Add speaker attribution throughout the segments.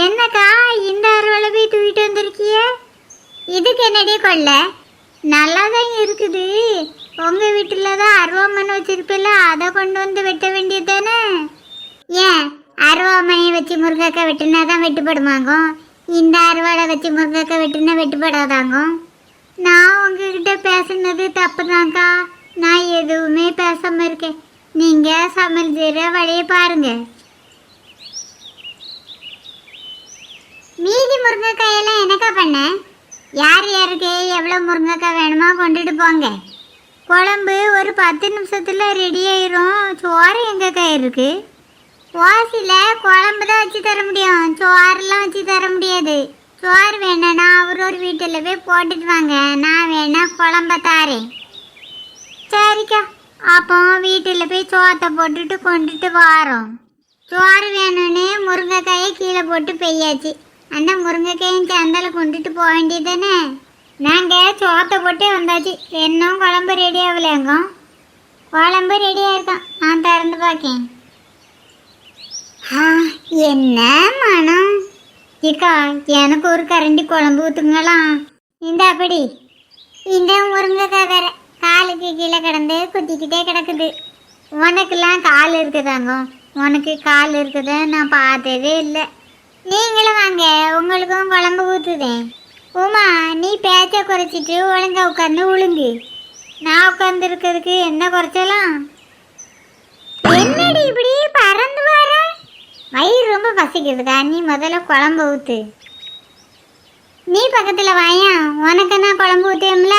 Speaker 1: என்னக்கா இந்த அறுவலை போய் தூக்கிட்டு வந்திருக்கிய? இதுக்கு என்னடி கொள்ள? நல்லா தான் இருக்குது. உங்கள் வீட்டில் தான் அருவாமனை வச்சிருப்பில்ல, அதை கொண்டு வந்து வெட்ட வேண்டியது தானே? ஏன் அருவாமனையை வச்சு முருங்கைக்காய் வெட்டினா தான் வெட்டுப்படுமாங்க? இந்த அருவாளை வச்சு முருங்கைக்காய் வெட்டினா வெட்டுப்படாதாங்க? நான் உங்ககிட்ட பேசுனது தப்பு தான்க்கா. நான் எதுவுமே பேசாமல் இருக்கேன். நீங்கள் சமையல் செய்கிற வழியை பாருங்க. மீதி முருங்கைக்காயெல்லாம் என்னக்கா பண்ண? யார் யாருக்கு எவ்வளோ முருங்கைக்காய் வேணுமோ கொண்டுட்டு போங்க. குழம்பு ஒரு 10 நிமிஷத்தில் ரெடி ஆயிரும். சோறு எங்கக்கா இருக்கு? வாசியில் குழம்பு தான் வச்சு தர முடியும், சோறுலாம் வச்சு தர முடியாது. சோறு வேணுன்னா அவர் ஒரு வீட்டில் போய் போட்டுட்டு வாங்க, நான் வேணா குழம்ப தாரேன். சரிக்கா, அப்போ வீட்டில் போய் சோத்தை போட்டுட்டு கொண்டுட்டு வாரோம். சோறு வேணும்னு முருங்கைக்காயை கீழே போட்டு பெய்யாச்சு. அந்த முருங்கைக்காயும் சந்தலை கொண்டுட்டு போக வேண்டியது தானே? நாங்கள் சோத்தை போட்டே வந்தாச்சு. இன்னும் குழம்பு ரெடி ஆகலைங்க. குழம்பு ரெடியாக இருக்கான், நான் திறந்து பார்க்கேன். என்ன மனம் இக்கா, எனக்கு ஒரு கரண்டி குழம்பு ஊற்றுங்களா? இந்த அப்படி இந்த முருங்கைக்காய் வேற காலுக்கு கீழே கிடந்து குத்திக்கிட்டே கிடக்குது. உனக்கெல்லாம் கால் இருக்குதாங்க? உனக்கு கால் இருக்குத நான் பார்த்ததே இல்லை. நீங்களும் வாங்க, உங்களுக்கும் குழம்பு ஊற்றுதேன். உமா, நீ பேச்ச குறைச்சிட்டு ஒழுங்கா உட்காந்து உழுங்கு. நான் உட்காந்து இருக்கிறதுக்கு என்ன குறைச்சலாம்? என்னடி இப்படி பறந்து வர? வயிறு ரொம்ப பசிக்குதுக்கா, நீ முதல்ல குழம்பு ஊற்று. நீ பக்கத்தில் வாயா, உனக்கு நான் குழம்பு ஊற்றுவோம்ல.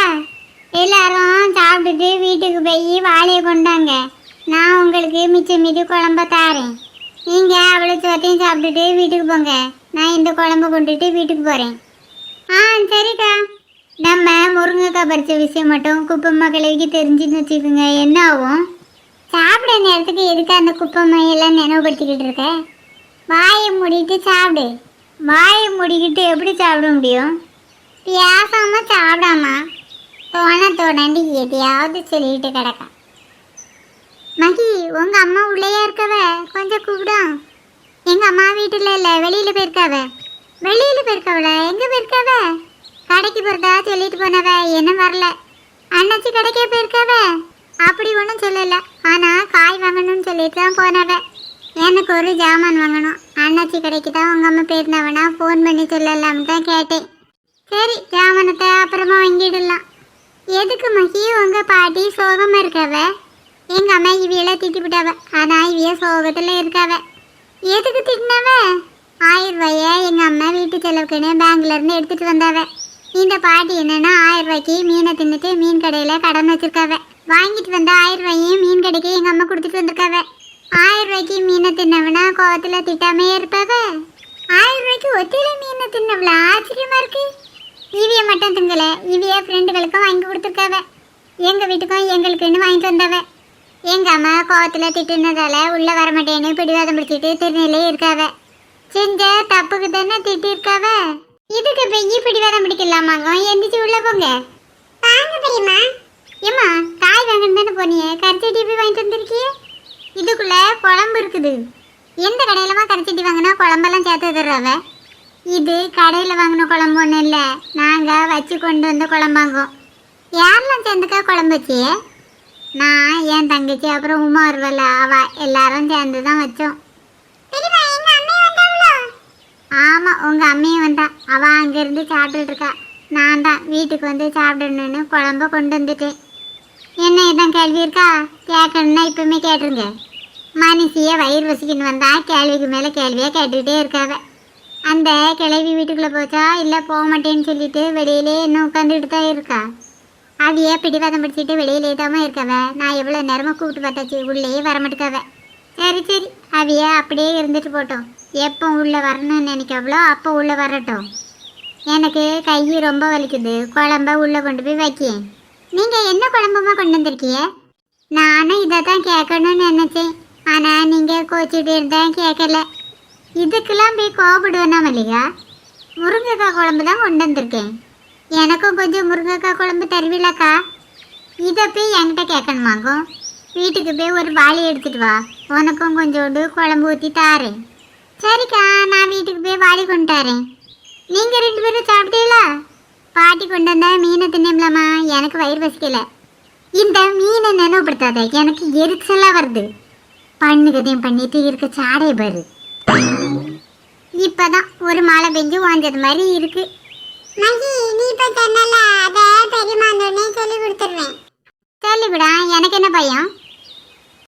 Speaker 1: எல்லாரும் சாப்பிட்டுட்டு வீட்டுக்கு போய் வாழையை கொண்டாங்க. நான் உங்களுக்கு மிச்சம் மீதி குழம்ப தாரேன். நீங்கள் அவ்வளோ சோத்தையும் சாப்பிட்டுட்டு வீட்டுக்கு போங்க. நான் இந்த குழம்பு கொண்டுட்டு வீட்டுக்கு போகிறேன். சரிக்கா. நம்ம முருங்கைக்காய் பறித்த விஷயம் மட்டும் குப்பம்மா கிழவிக்கு தெரிஞ்சுன்னு வச்சுக்கோங்க, என்ன ஆகும்? சாப்பிட நேரத்துக்கு எதுக்கு அந்த குப்பம்மையெல்லாம் நினைவுபடுத்திக்கிட்டு இருக்க? வாயை மூடிட்டு சாப்பிடு. வாயை மூடிக்கிட்டு எப்படி சாப்பிட முடியும்? பேசாமல் சாப்பிடாமா தோணாண்டி எதையாவது சொல்லிட்டு கிடக்க. மகி, உங்கள் அம்மா உள்ளேயா இருக்கவ? கொஞ்சம் கூப்பிடும். எங்கள் அம்மா வீட்டில் இல்லை, வெளியில் போயிருக்காவ. வெளியில் போயிருக்காவல? எங்கே போயிருக்காவ? கடைக்கு போகிறதா சொல்லிட்டு போனவ, என்ன வரல. அண்ணாச்சி கடைக்கே போயிருக்காவ? அப்படி ஒன்றும் சொல்லலை, ஆனால் காய் வாங்கணும்னு சொல்லிட்டு தான் போனவ. எனக்கு ஒரு ஜாமான் வாங்கணும். அண்ணாச்சி கடைக்கு தான் உங்கள் அம்மா போயிருந்தவனா, ஃபோன் பண்ணி சொல்லலாம்னு தான் கேட்டேன். சரி, ஜாமானத்தை அப்புறமா வாங்கிடலாம். எதுக்கு மகி உங்கள் பாட்டி சோகமாக இருக்காவ? எங்கள் அம்மா இவையெல்லாம் திட்டி விட்டாவ, ஆனால் இவைய சோகத்தில் இருக்காவ. எதுக்கு திட்டினவ? 1000 ரூபாயை எங்கள் அம்மா வீட்டு செலவுக்குன்னு பேங்க்லேருந்து எடுத்துகிட்டு வந்தாவ. இந்த பாட்டி என்னென்னா 1000 ரூபாய்க்கு மீனை தின்னுட்டு மீன் கடையில் கடன் வச்சுருக்காவ. வாங்கிட்டு வந்த 1000 ரூபாயும் மீன் கடைக்கு எங்கள் அம்மா கொடுத்துட்டு வந்திருக்காவ. 1000 ரூபாய்க்கு மீனை தின்னவனா கோவத்தில் திட்டாமே இருப்பாவ. 1000 ரூபாய்க்கு ஒத்தியில மீனை தின்னவள ஆச்சரியமாக இருக்கு. இவைய மட்டும் திங்கலை, இவைய ஃப்ரெண்டுகளுக்கும் வாங்கி கொடுத்துருக்காவ. எங்கள் வீட்டுக்கும் எங்களுக்குன்னு வாங்கிட்டு வந்தாவ. எங்கள் அம்மா கோவத்தில் திட்டுனதால உள்ளே வரமாட்டேன்னு பிடிவாதம் பிடிச்சிட்டு திருநெல்லே இருக்காவ. செஞ்ச தப்புக்கு தானே திட்டி இருக்காவ. இதுக்கு போய் பிடிவாதம் பிடிக்கலாமாங்க? எந்திரிச்சு உள்ளே போங்க. வாங்க பெரியம்மா. ஏம்மா, காய் வாங்கன்னு தானே போனியே, கரிச்சட்டி போய் வாங்கிட்டு வந்திருக்கிய? இதுக்குள்ளே குழம்பு இருக்குது. எந்த கடையிலமா கரிச்சட்டி வாங்கினா குழம்பெல்லாம் சேர்த்து தர்றாவ? இது கடையில் வாங்கின குழம்பு ஒன்றும் இல்லை, நாங்கள் வச்சு கொண்டு வந்த குழம்பாங்கோம். யாரெல்லாம் சேர்ந்துக்கா குழம்பு வச்சியே? நான், என் தங்கச்சி, அப்புறம் உமா வருவல்ல, அவ எல்லாரும் சேர்ந்து தான் வச்சோம். ஆமாம், உங்கள் அம்மையும் வந்தா. அவள் அங்கேருந்து சாப்பிட்டுட்டு இருக்கா. நான் தான் வீட்டுக்கு வந்து சாப்பிடணுன்னு குழம்ப கொண்டு வந்துட்டேன். என்ன இதான் கேள்வி இருக்கா? கேட்கணுன்னா இப்பவுமே கேட்டுருங்க. மனுஷியை வயிறு வசிக்கணும் வந்தால் கேள்விக்கு மேலே கேள்வியாக கேட்டுக்கிட்டே இருக்காவ. அந்த கிளவி வீட்டுக்குள்ளே போச்சா இல்லை போக மாட்டேன்னு சொல்லிட்டு வெளியிலே இன்னும் உட்காந்துட்டு தான் இருக்கா. அவையே பிடிவாதம் பிடிச்சிட்டு வெளியிலே தான் இருக்காவ. நான் எவ்வளோ நேரமாக கூப்பிட்டு பார்த்தாச்சு, உள்ளேயே வரமாட்டுக்காவ. சரி, அவைய அப்படியே இருந்துட்டு போட்டோம். எப்போ உள்ளே வரணும்னு நினைக்கவளோ அப்போ உள்ளே வரட்டும். எனக்கு கை ரொம்ப வலிக்குது, குழம்ப உள்ளே கொண்டு போய் வைக்கேன். நீங்கள் என்ன குழம்புமா கொண்டு வந்திருக்கீங்க? நானும் இதை தான் கேட்கணும்னு நினச்சேன், ஆனால் நீங்கள் கோச்சிட்டு இருந்தேன் கேட்கல. இதுக்கெல்லாம் போய் கோபப்படுவேனா மல்லிகா? முருங்கைக்காய் குழம்பு தான் கொண்டு வந்திருக்கேன். எனக்கும் கொஞ்சம் முருங்கைக்காய் குழம்பு தருவீங்களக்கா? இதை போய் என்கிட்ட கேட்கணுமாக்கும்? வீட்டுக்கு போய் ஒரு வாளி எடுத்துட்டு வா, உனக்கும் கொஞ்சோண்டு குழம்பு ஊற்றி தாரேன். சரிக்கா, நான் வீட்டுக்கு போய் வாடி கொண்டு வரேன். நீங்க 2 பேரும் சாப்பிட்டீங்களா? பாட்டி கொண்டு வந்த மீனை தின்னம்லம்மா, எனக்கு வயிறு பசிக்கல. இந்த மீனை நினைவுபடுத்தாத, எனக்கு எரிச்சலா வருது. பண்ணுகதையும் பண்ணிட்டு இருக்க சாடை பாரு. இப்பதான் ஒரு மழை பெஞ்சு வாஞ்சது மாதிரி இருக்கு. மகி, நீ இப்ப சொன்னல, அத பெரியம்மா சொல்லி கொடுத்துருவேன். சொல்லிவிடா, எனக்கு என்ன பையன்?